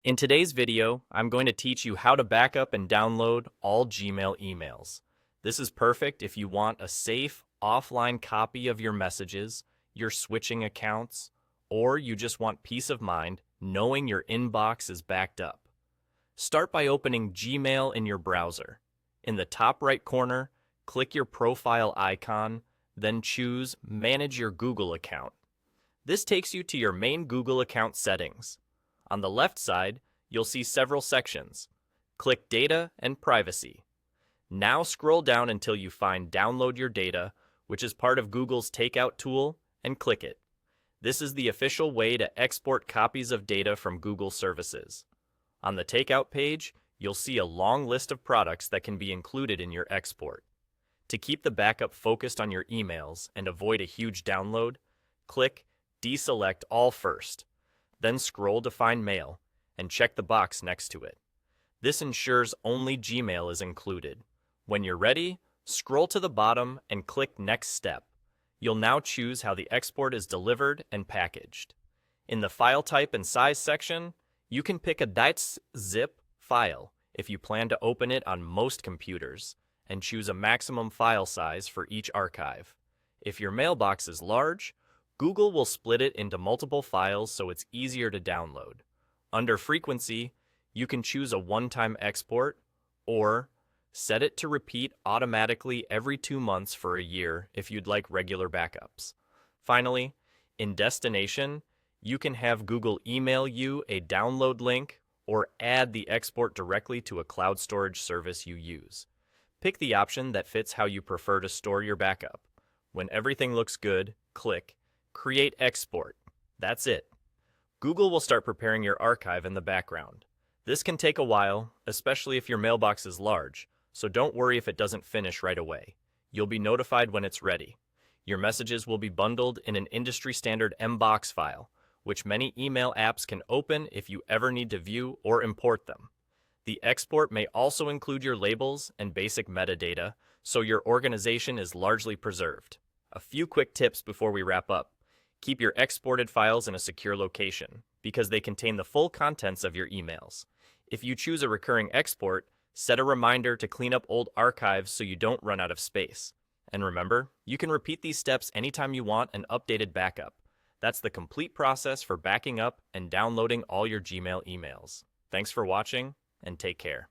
In today's video, I'm going to teach you how to backup and download all Gmail emails. This is perfect if you want a safe, offline copy of your messages, your switching accounts, or you just want peace of mind knowing your inbox is backed up. Start by opening Gmail in your browser. In the top right corner, click your profile icon, then choose Manage Your Google Account. This takes you to your main Google account settings. On the left side, you'll see several sections. Click Data and Privacy. Now scroll down until you find Download Your Data, which is part of Google's Takeout tool, and click it. This is the official way to export copies of data from Google services. On the Takeout page, you'll see a long list of products that can be included in your export. To keep the backup focused on your emails and avoid a huge download, click Deselect All first. Then scroll to find Mail and check the box next to it. This ensures only Gmail is included. When you're ready, scroll to the bottom and click Next Step. You'll now choose how the export is delivered and packaged. In the File Type and Size section, you can pick a .zip file if you plan to open it on most computers, and choose a maximum file size for each archive. If your mailbox is large, Google will split it into multiple files so it's easier to download. Under Frequency, you can choose a one-time export or set it to repeat automatically every 2 months for a year if you'd like regular backups. Finally, in Destination, you can have Google email you a download link or add the export directly to a cloud storage service you use. Pick the option that fits how you prefer to store your backup. When everything looks good, click Create Export. That's it. Google will start preparing your archive in the background. This can take a while, especially if your mailbox is large, so don't worry if it doesn't finish right away. You'll be notified when it's ready. Your messages will be bundled in an industry-standard Mbox file, which many email apps can open if you ever need to view or import them. The export may also include your labels and basic metadata, so your organization is largely preserved. A few quick tips before we wrap up. Keep your exported files in a secure location, because they contain the full contents of your emails. If you choose a recurring export, set a reminder to clean up old archives so you don't run out of space. And remember, you can repeat these steps anytime you want an updated backup. That's the complete process for backing up and downloading all your Gmail emails. Thanks for watching, and take care.